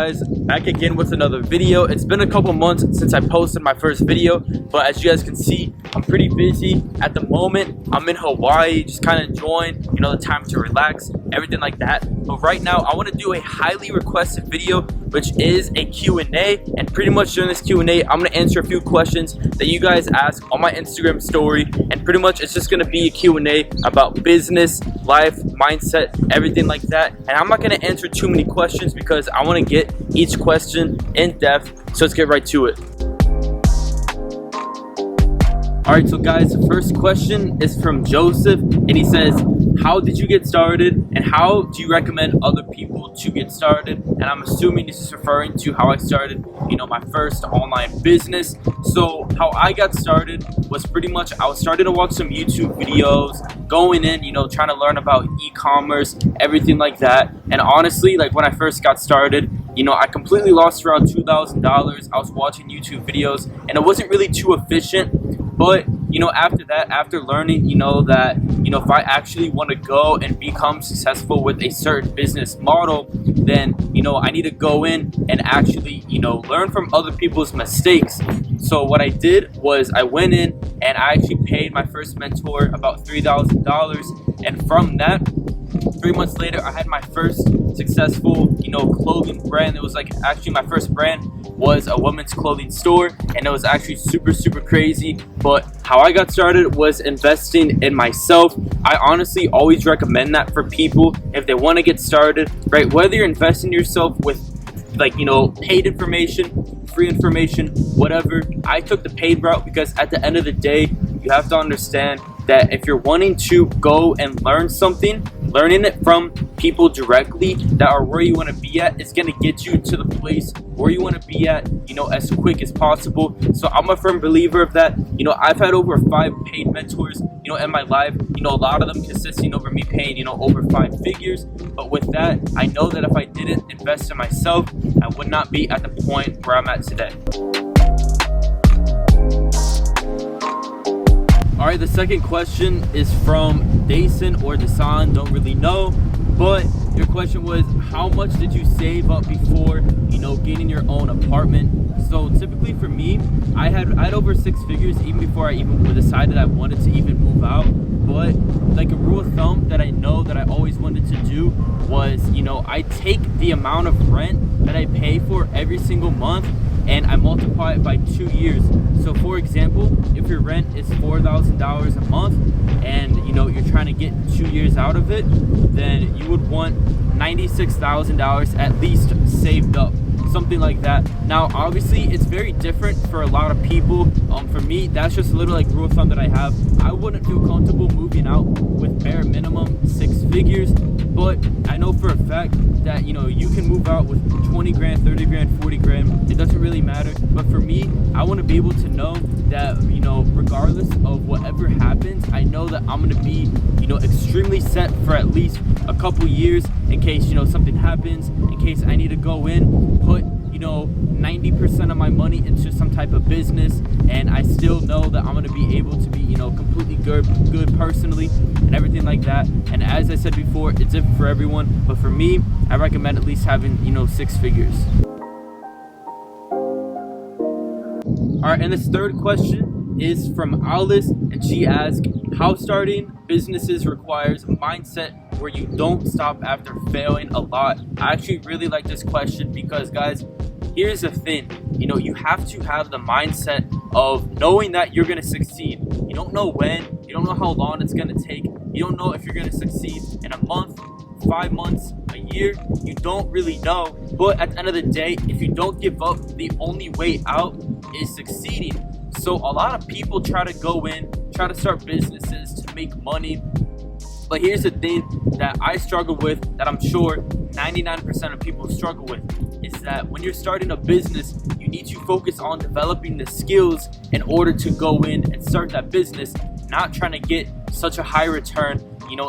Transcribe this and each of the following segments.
guys, back again with another video. It's been a couple months since I posted my first video, but as you guys can see, I'm pretty busy at the moment. I'm in Hawaii, just kind of enjoying, the time to relax, everything like that. But right now, I want to do a highly requested video, which is a Q&A, and pretty much during this Q&A, I'm going to answer a few questions that you guys ask on my Instagram story, and pretty much it's just going to be a Q&A about business, life, mindset, everything like that. And I'm not going to answer too many questions because I want to get each question in depth, so let's get right to it. Alright, so guys, the first question is from Joseph, and he says, how did you get started, and how do you recommend other people to get started? And I'm assuming this is referring to how I started, my first online business. So how I got started was pretty much I was starting to watch some YouTube videos, going in, trying to learn about e-commerce, everything like that. And honestly, like when I first got started, I completely lost around $2,000. I was watching YouTube videos, and it wasn't really too efficient. But, after that, after learning, that, if I actually want to go and become successful with a certain business model, then, I need to go in and actually, learn from other people's mistakes. So what I did was I went in and I actually paid my first mentor about $3,000. And from that, 3 months later, I had my first successful, clothing brand. It was like actually my first brand was a women's clothing store, and it was actually super crazy. But how I got started was investing in myself. I honestly always recommend that for people if they want to get started, right? Whether you're investing in yourself with paid information, free information, whatever. I took the paid route because at the end of the day, you have to understand that if you're wanting to go and learn something, learning it from people directly that are where you want to be at is going to get you to the place where you want to be at, as quick as possible. So I'm a firm believer of that. I've had over 5 paid mentors, in my life, a lot of them consisting over me paying, over 5 figures. But with that, I know that if I didn't invest in myself, I would not be at the point where I'm at today. Alright, the second question is from Dason or Dasan, don't really know, but your question was, how much did you save up before, getting your own apartment? So typically for me, I had over 6 figures even before I even decided I wanted to even move out. But like a rule of thumb that I know that I always wanted to do was, I take the amount of rent that I pay for every single month and I multiply it by 2 years. So for example, if your rent is $4,000 a month and you're trying to get 2 years out of it, then you would want $96,000 at least saved up, something like that. Now obviously it's very different for a lot of people. For me, that's just a little like rule of thumb that I have. I wouldn't feel comfortable moving out with bare minimum 6 figures, but I know for a fact that you can move out with 20 grand, 30 grand, 40 grand. It doesn't really matter. But for me, I want to be able to know that regardless of whatever happens, I know that I'm going to be extremely set for at least a couple years in case something happens, in case I need to go in, put 90% of my money into some type of business, and I still know that I'm going to be able to be completely good personally and everything like that. And as I said before, it's different for everyone, but for me, I recommend at least having 6 figures. Alright, and this third question is from Alice, and she asked, how starting businesses requires a mindset where you don't stop after failing a lot. I actually really like this question because, guys, here's the thing, you have to have the mindset of knowing that you're going to succeed. You don't know when, you don't know how long it's going to take, you don't know if you're going to succeed in a month, 5 months, a year, you don't really know. But at the end of the day, if you don't give up, the only way out is succeeding. So a lot of people try to go in, try to start businesses to make money. But here's the thing that I struggle with, that I'm sure 99% of people struggle with, is that when you're starting a business, you need to focus on developing the skills in order to go in and start that business, not trying to get such a high return,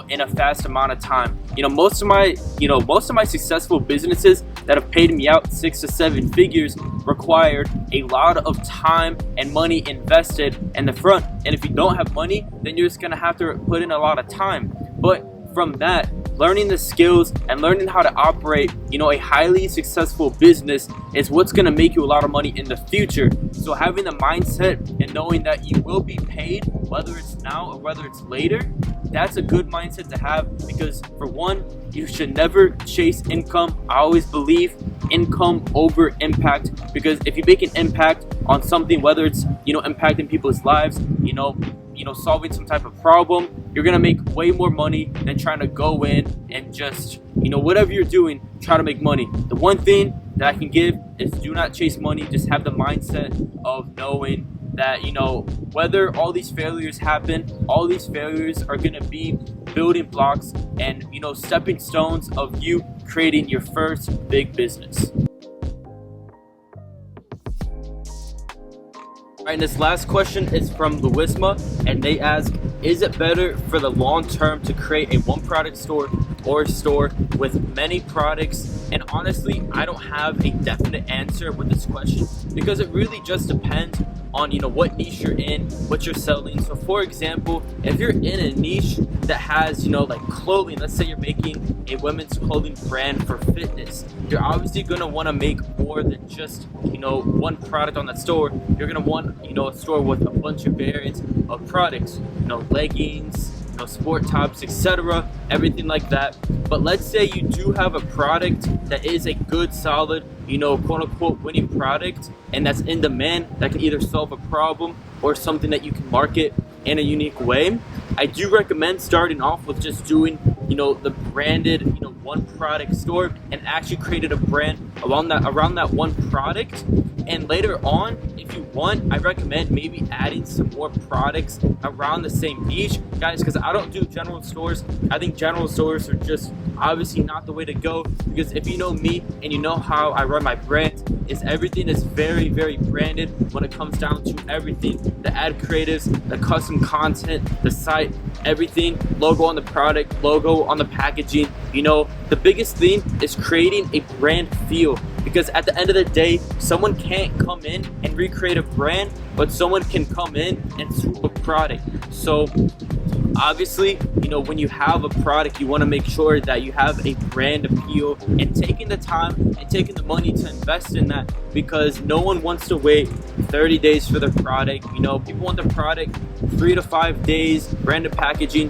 in a fast amount of time. Most of my successful businesses that have paid me out 6 to 7 figures required a lot of time and money invested in the front. And if you don't have money, then you're just gonna have to put in a lot of time. But from that, learning the skills and learning how to operate, a highly successful business is what's going to make you a lot of money in the future. So having the mindset and knowing that you will be paid, whether it's now or whether it's later, that's a good mindset to have, because for one, you should never chase income. I always believe income over impact, because if you make an impact on something, whether it's impacting people's lives, solving some type of problem, you're gonna make way more money than trying to go in and just whatever you're doing, try to make money. The one thing that I can give is do not chase money. Just have the mindset of knowing that whether all these failures happen, all these failures are gonna be building blocks and stepping stones of you creating your first big business. Alright, this last question is from Lewisma, and they ask, is it better for the long term to create a one product store or a store with many products? And honestly, I don't have a definite answer with this question, because it really just depends on what niche you're in, what you're selling. So for example, if you're in a niche that has like clothing, let's say you're making a women's clothing brand for fitness, you're obviously going to want to make more than just one product on that store. You're going to want a store with a bunch of variants of products, leggings, sport tops, etc., everything like that. But let's say you do have a product that is a good, solid, quote unquote winning product, and that's in demand, that can either solve a problem or something that you can market in a unique way. I do recommend starting off with just doing the branded one product store, and actually created a brand around that one product. And later on, if you want, I recommend maybe adding some more products around the same niche, guys, because I don't do general stores. I think general stores are just obviously not the way to go, because if you know me and you know how I run my brand, is everything is very, very branded when it comes down to everything: the ad creatives, the custom content, the site, everything, logo on the product, logo on the packaging. The biggest thing is creating a brand feel, because at the end of the day, someone can't come in and recreate a brand, but someone can come in and swoop a product. So obviously, when you have a product, you want to make sure that you have a brand appeal, and taking the time and taking the money to invest in that, because no one wants to wait 30 days for their product. People want the product 3 to 5 days, branded packaging,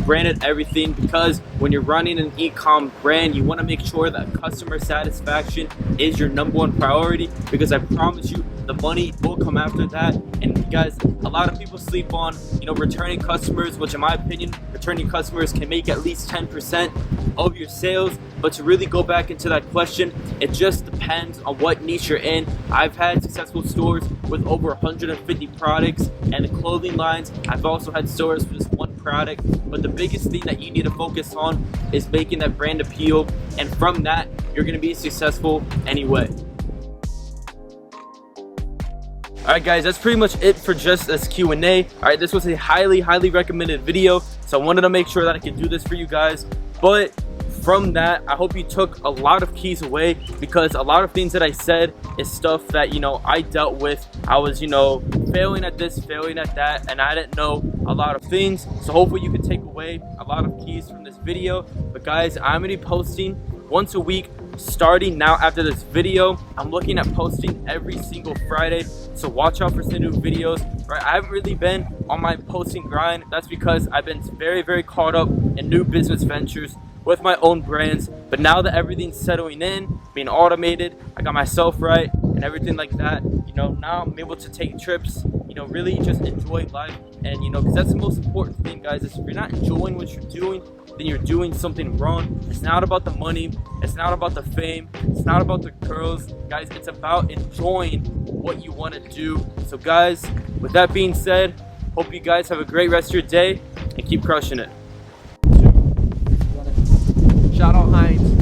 branded everything, because when you're running an e-com brand, you want to make sure that customer satisfaction is your number one priority, because I promise you, the money will come after that. And guys, a lot of people sleep on returning customers, which in my opinion, returning customers can make at least 10% of your sales. But to really go back into that question, it just depends on what niche you're in. I've had successful stores with over 150 products, and the clothing lines, I've also had stores with just one product. But the biggest thing that you need to focus on is making that brand appeal, and from that, you're going to be successful anyway. Alright guys, that's pretty much it for just this Q&A. Alright, this was a highly recommended video, so I wanted to make sure that I could do this for you guys. But from that, I hope you took a lot of keys away, because a lot of things that I said is stuff that I dealt with. I was failing at this, failing at that, and I didn't know a lot of things. So hopefully you can take away a lot of keys from this video. But guys, I'm gonna be posting once a week starting now after this video. I'm looking at posting every single Friday, so watch out for some new videos. Right, I haven't really been on my posting grind. That's because I've been very caught up in new business ventures with my own brands. But now that everything's settling in, being automated, I got myself right and everything like that, now I'm able to take trips, really just enjoy life. And because that's the most important thing, guys, is if you're not enjoying what you're doing, then you're doing something wrong. It's not about the money, it's not about the fame, it's not about the girls, guys, it's about enjoying what you want to do. So guys, with that being said, hope you guys have a great rest of your day and keep crushing it. Shout out Heinz.